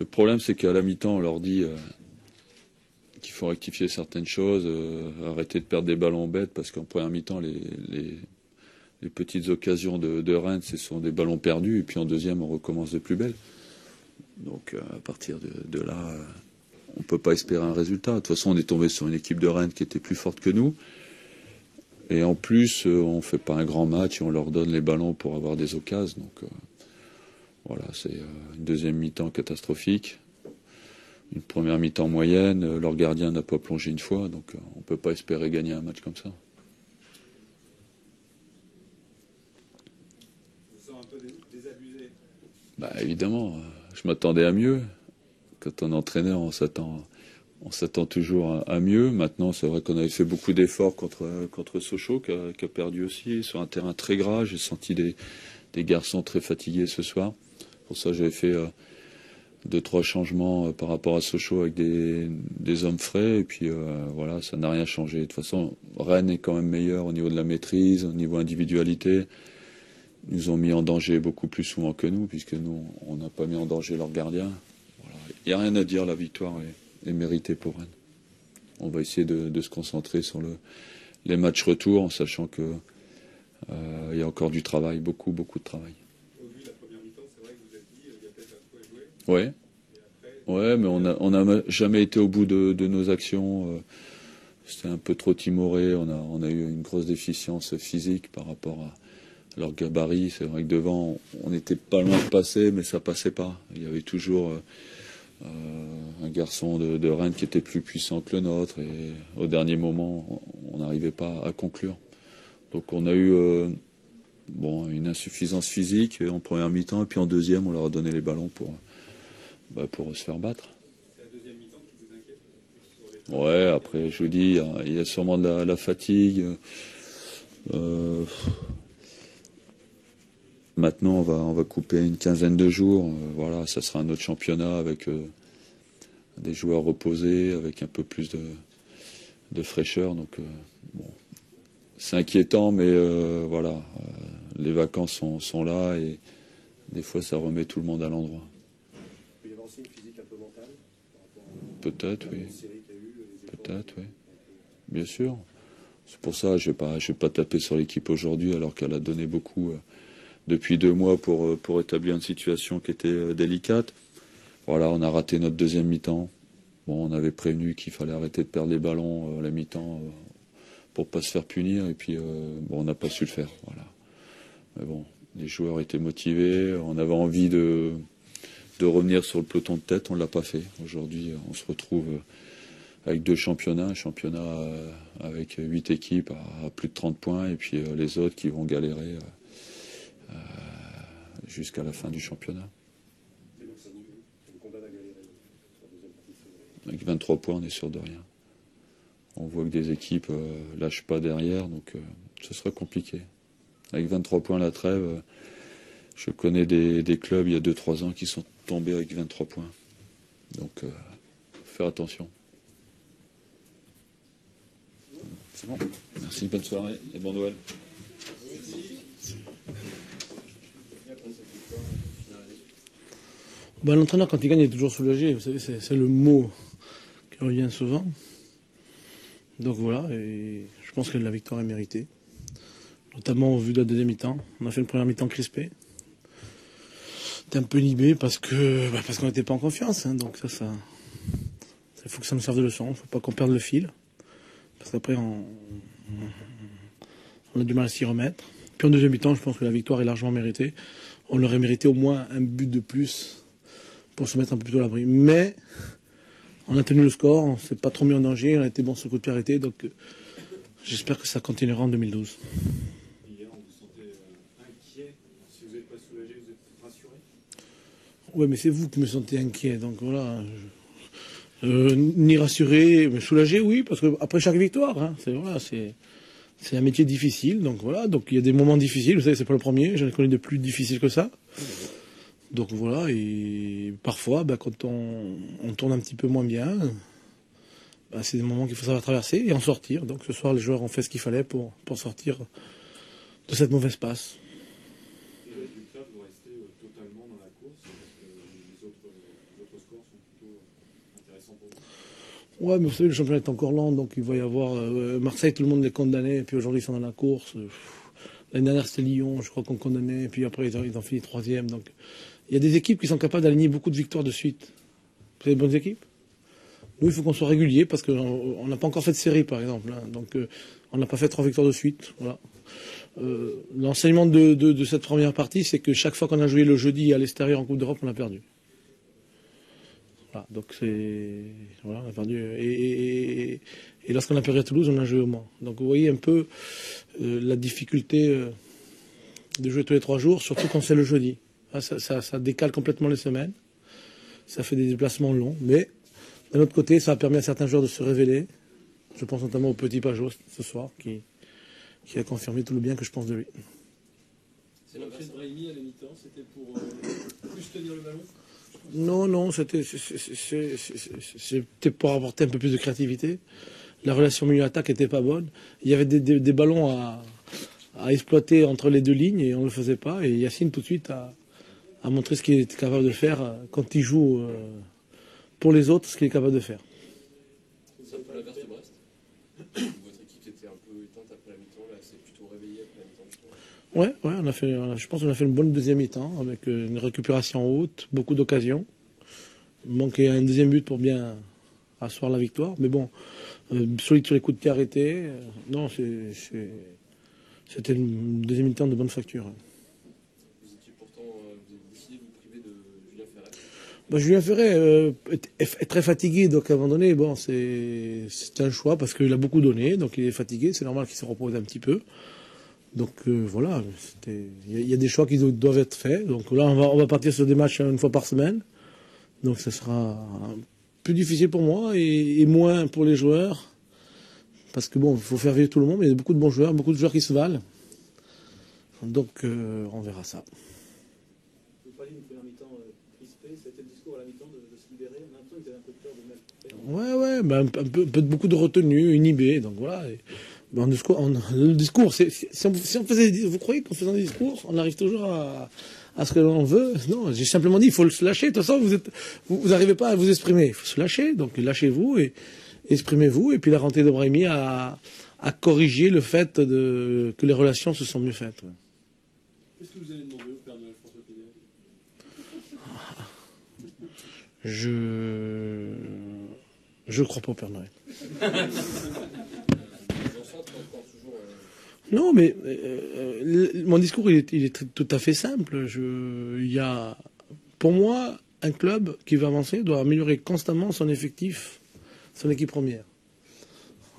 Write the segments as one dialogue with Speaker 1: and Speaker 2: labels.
Speaker 1: Le problème, c'est qu'à la mi-temps, on leur dit qu'il faut rectifier certaines choses, arrêter de perdre des ballons bêtes, parce qu'en première mi-temps, les petites occasions de Rennes, ce sont des ballons perdus, et puis en deuxième, on recommence de plus belle. Donc à partir de là, on ne peut pas espérer un résultat. De toute façon, on est tombé sur une équipe de Rennes qui était plus forte que nous. Et en plus, on ne fait pas un grand match et on leur donne les ballons pour avoir des occasions. Donc voilà, c'est une deuxième mi-temps catastrophique. Une première mi-temps moyenne. Leur gardien n'a pas plongé une fois. Donc on ne peut pas espérer gagner un match comme ça.
Speaker 2: Vous sentez un peu désabusé?
Speaker 1: Bah évidemment, je m'attendais à mieux. Quand on est entraîneur, on s'attend toujours à mieux. Maintenant, c'est vrai qu'on avait fait beaucoup d'efforts contre Sochaux, qui a perdu aussi, sur un terrain très gras. J'ai senti des garçons très fatigués ce soir. Pour ça, j'avais fait 2-3 changements par rapport à Sochaux avec des hommes frais. Et puis voilà, ça n'a rien changé. De toute façon, Rennes est quand même meilleur au niveau de la maîtrise, au niveau individualité. Ils nous ont mis en danger beaucoup plus souvent que nous, puisque nous, on n'a pas mis en danger leur gardien. Voilà. Il n'y a rien à dire, la victoire est méritée pour Rennes. On va essayer de se concentrer sur les matchs retour, en sachant que il y a encore du travail, beaucoup de travail.
Speaker 2: Au vu de la première mi-temps, c'est vrai que vous êtes dit il y a peut-être un coup à jouer.
Speaker 1: Ouais. Ouais, mais on n'a jamais été au bout de nos actions. C'était un peu trop timoré. On a eu une grosse déficience physique par rapport à leur gabarit. C'est vrai que devant, on n'était pas loin de passer, mais ça passait pas. Il y avait toujours un garçon de Rennes qui était plus puissant que le nôtre. Et au dernier moment, on n'arrivait pas à conclure. Donc on a eu une insuffisance physique en première mi-temps. Et puis en deuxième, on leur a donné les ballons pour se faire battre.
Speaker 2: C'est la deuxième mi-temps qui vous inquiète sur les...
Speaker 1: Ouais, après, je vous dis, il y a sûrement de la fatigue. Maintenant, on va couper une quinzaine de jours. Voilà, ça sera un autre championnat avec des joueurs reposés, avec un peu plus de fraîcheur. Donc, bon, c'est inquiétant, mais voilà, les vacances sont là et des fois, ça remet tout le monde à l'endroit.
Speaker 2: Il peut y avoir aussi une physique un peu mentale par rapport à
Speaker 1: Peut-être, oui.
Speaker 2: la série qu'il y a eu, les efforts.
Speaker 1: Peut-être, oui. Bien sûr. C'est pour ça que je vais pas taper sur l'équipe aujourd'hui alors qu'elle a donné beaucoup depuis 2 mois pour établir une situation qui était délicate. Voilà, on a raté notre deuxième mi-temps. Bon, on avait prévenu qu'il fallait arrêter de perdre les ballons à la mi-temps pour pas se faire punir et puis on n'a pas su le faire. Voilà. Mais bon, les joueurs étaient motivés, on avait envie de revenir sur le peloton de tête, on l'a pas fait. Aujourd'hui, on se retrouve avec 2 championnats, un championnat avec 8 équipes à plus de 30 points et puis les autres qui vont galérer jusqu'à la fin du championnat.
Speaker 2: Et donc ça vous condamne à galérer sur la deuxième partie de saison.
Speaker 1: Avec 23 points, on n'est sûr de rien. On voit que des équipes lâchent pas derrière, donc ce sera compliqué. Avec 23 points à la trêve, je connais des clubs il y a 2-3 ans qui sont tombés avec 23 points. Donc, faut faire attention. C'est bon. Merci, bonne soirée et bon Noël.
Speaker 3: Bah, l'entraîneur, quand il gagne, il est toujours soulagé. Vous savez, c'est le mot qui revient souvent. Donc voilà, et je pense que la victoire est méritée. Notamment au vu de la deuxième mi-temps. On a fait une première mi-temps crispée. C'était un peu inhibé parce qu'on n'était pas en confiance. Hein, donc ça, il faut que ça nous serve de leçon. Il ne faut pas qu'on perde le fil. Parce qu'après, on a du mal à s'y remettre. Puis en deuxième mi-temps, je pense que la victoire est largement méritée. On aurait mérité au moins un but de plus pour se mettre un peu plus tôt à l'abri. Mais on a tenu le score, on ne s'est pas trop mis en danger, on a été bon sur le coup de pied arrêté. Donc j'espère que ça continuera en 2012.
Speaker 2: Hier, on vous sentait inquiet. Si vous n'êtes pas soulagé, vous êtes rassuré?
Speaker 3: Ouais, mais c'est vous qui me sentez inquiet. Donc voilà. Ni rassuré, mais soulagé, oui, parce que après chaque victoire, hein, c'est un métier difficile. Donc voilà. Donc il y a des moments difficiles. Vous savez, c'est pas le premier. J'en ai connu de plus difficiles que ça. Donc voilà. Et parfois, quand on tourne un petit peu moins bien, c'est des moments qu'il faut savoir traverser et en sortir. Donc ce soir, les joueurs ont fait ce qu'il fallait pour sortir de cette mauvaise passe.
Speaker 2: Et le résultat, vous restez totalement dans la course parce que les autres scores pour vous?
Speaker 3: Ouais, mais vous savez, le championnat est encore lent, donc il va y avoir Marseille, tout le monde les condamnait, et puis aujourd'hui ils sont dans la course. L'année dernière c'était Lyon, je crois qu'on condamnait, et puis après ils ont fini 3e. Donc il y a des équipes qui sont capables d'aligner beaucoup de victoires de suite. Vous avez de bonnes équipes? Nous, il faut qu'on soit régulier parce qu'on n'a pas encore fait de série, par exemple. Hein. Donc on n'a pas fait 3 victoires de suite. Voilà. L'enseignement de cette première partie, c'est que chaque fois qu'on a joué le jeudi à l'extérieur en Coupe d'Europe, on a perdu. Voilà, donc voilà, on a perdu. Et lorsqu'on a perdu à Toulouse, on a joué au Mans. Donc vous voyez un peu la difficulté de jouer tous les 3 jours, surtout quand c'est le jeudi. Ça décale complètement les semaines. Ça fait des déplacements longs. Mais d'un autre côté, ça a permis à certains joueurs de se révéler. Je pense notamment au petit Pajot ce soir, qui a confirmé tout le bien que je pense de lui.
Speaker 4: C'est l'entrée de Brahimi à la mi-temps, c'était pour plus tenir le ballon?
Speaker 3: Non, c'était pour apporter un peu plus de créativité. La relation milieu-attaque n'était pas bonne. Il y avait des ballons à exploiter entre les 2 lignes et on ne le faisait pas. Et Yacine tout de suite a montré ce qu'il était capable de faire quand il joue pour les autres, ce qu'il est capable de faire.
Speaker 4: C'est un peu l'inverse de Brest. Votre équipe était un peu éteinte après la mi-temps, là c'est plutôt réveillé après la mi-temps.
Speaker 3: Ouais, je pense qu'on a fait une bonne deuxième mi-temps avec une récupération haute, beaucoup d'occasions. Il manquait un deuxième but pour bien asseoir la victoire, mais bon, solide sur les coups de pied arrêtés. Non, c'était une deuxième mi-temps de bonne facture.
Speaker 4: Vous étiez pourtant, vous avez décidé de vous priver de Julien Ferret.
Speaker 3: Julien Ferret est très fatigué, donc à un moment donné, bon, c'est un choix parce qu'il a beaucoup donné, donc il est fatigué, c'est normal qu'il se repose un petit peu. Donc voilà, il y a des choix qui doivent être faits. Donc là, on va partir sur des matchs 1 fois par semaine. Donc ce sera plus difficile pour moi et moins pour les joueurs. Parce que bon, il faut faire vivre tout le monde, mais il y a beaucoup de bons joueurs, beaucoup de joueurs qui se valent. Donc on verra ça.
Speaker 2: Vous parliez d'une première mi-temps crispée, c'était le discours à la mi-temps de se libérer. On a l'impression qu'ils avaient un peu peur de mettre.
Speaker 3: Ouais, beaucoup de retenue, inhibé. Donc voilà. Le discours, si on faisait, vous croyez qu'en faisant des discours, on arrive toujours à ce que l'on veut? Non, j'ai simplement dit, il faut se lâcher. De toute façon, vous n'arrivez pas à vous exprimer. Il faut se lâcher. Donc lâchez-vous et exprimez-vous. Et puis la rentrée de Brahimi a corrigé le fait que les relations se sont mieux faites.
Speaker 4: Qu'est-ce que vous allez demander au Père Noël François Pédé?
Speaker 3: Je crois pas au Père Noël. Non, mais mon discours, il est tout à fait simple. Pour moi, un club qui veut avancer doit améliorer constamment son effectif, son équipe première.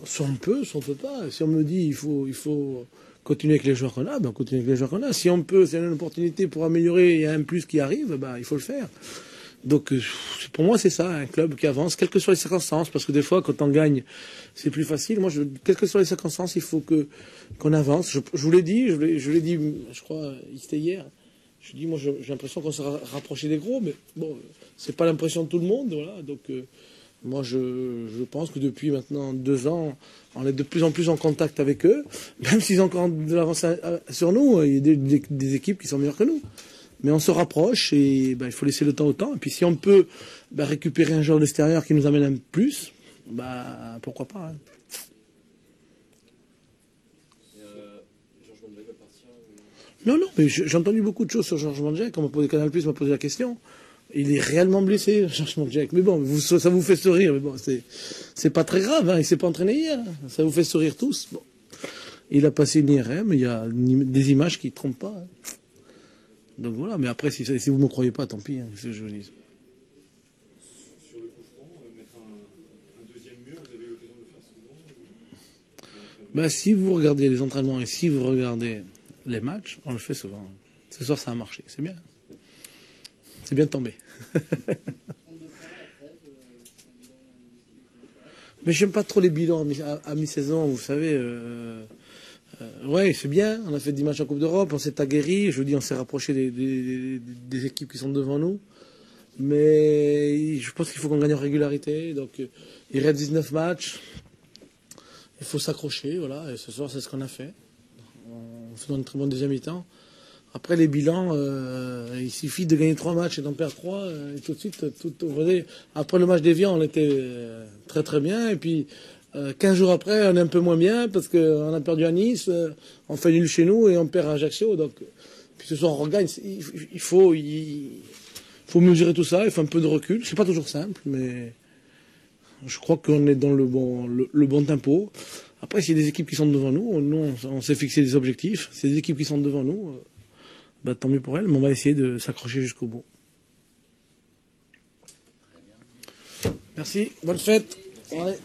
Speaker 3: Soit on peut, soit on ne peut pas. Si on me dit il faut continuer avec les joueurs qu'on a, ben on continue avec les joueurs qu'on a. Si on peut, c'est une opportunité pour améliorer, il y a un plus qui arrive, ben il faut le faire. Donc pour moi c'est ça, un club qui avance, quelles que soient les circonstances, parce que des fois quand on gagne c'est plus facile. Moi, quelles que soient les circonstances, il faut qu'on avance. Je vous l'ai dit, je crois c'était hier. Je dis moi j'ai l'impression qu'on s'est rapproché des gros, mais bon c'est pas l'impression de tout le monde, voilà. Donc moi je pense que depuis maintenant 2 ans, on est de plus en plus en contact avec eux, même s'ils ont encore de l'avance sur nous. Il y a des équipes qui sont meilleures que nous. Mais on se rapproche et il faut laisser le temps au temps. Et puis si on peut récupérer un joueur d'extérieur qui nous amène un plus, pourquoi pas. Hein.
Speaker 4: Georges Mandjak va partir
Speaker 3: Non, mais j'ai entendu beaucoup de choses sur Georges Mandjak. On m'a posé Canal+, m'a posé la question. Il est réellement blessé, Georges Mandjak. Mais bon, ça vous fait sourire. Mais bon, c'est pas très grave. Hein. Il s'est pas entraîné hier. Hein. Ça vous fait sourire tous. Bon. Il a passé une IRM. Il y a des images qui ne trompent pas. Hein. Donc voilà, mais après, si vous ne me croyez pas, tant pis, hein, c'est ce que je vous dis.
Speaker 2: Sur le coup franc, mettre un deuxième mur, vous avez eu l'occasion de le faire souvent?
Speaker 3: Si vous regardez les entraînements et si vous regardez les matchs, on le fait souvent. Ce soir, ça a marché, c'est bien. C'est bien tombé. Mais j'aime pas trop les bilans à mi-saison, vous savez... ouais, c'est bien. On a fait 10 matchs en Coupe d'Europe, on s'est aguerri. Je vous dis, on s'est rapproché des équipes qui sont devant nous. Mais je pense qu'il faut qu'on gagne en régularité. Donc, il reste 19 matchs. Il faut s'accrocher, voilà. Et ce soir, c'est ce qu'on a fait. En faisant une très bonne deuxième mi-temps. Après les bilans, il suffit de gagner 3 matchs et d'en perdre 3, et tout de suite, vous voyez, après le match d'Évian, on était très très bien, et puis 15 jours après, on est un peu moins bien, parce qu'on a perdu à Nice, on fait nul chez nous, et on perd à Ajaccio, donc, puis ce soir on regagne. Il faut mesurer tout ça, il faut un peu de recul, c'est pas toujours simple, mais je crois qu'on est dans le bon tempo. Après, s'il y a des équipes qui sont devant nous, on s'est fixé des objectifs, s'il y a des équipes qui sont devant nous, tant mieux pour elles, mais on va essayer de s'accrocher jusqu'au bout. Merci, bonne fête. Ouais.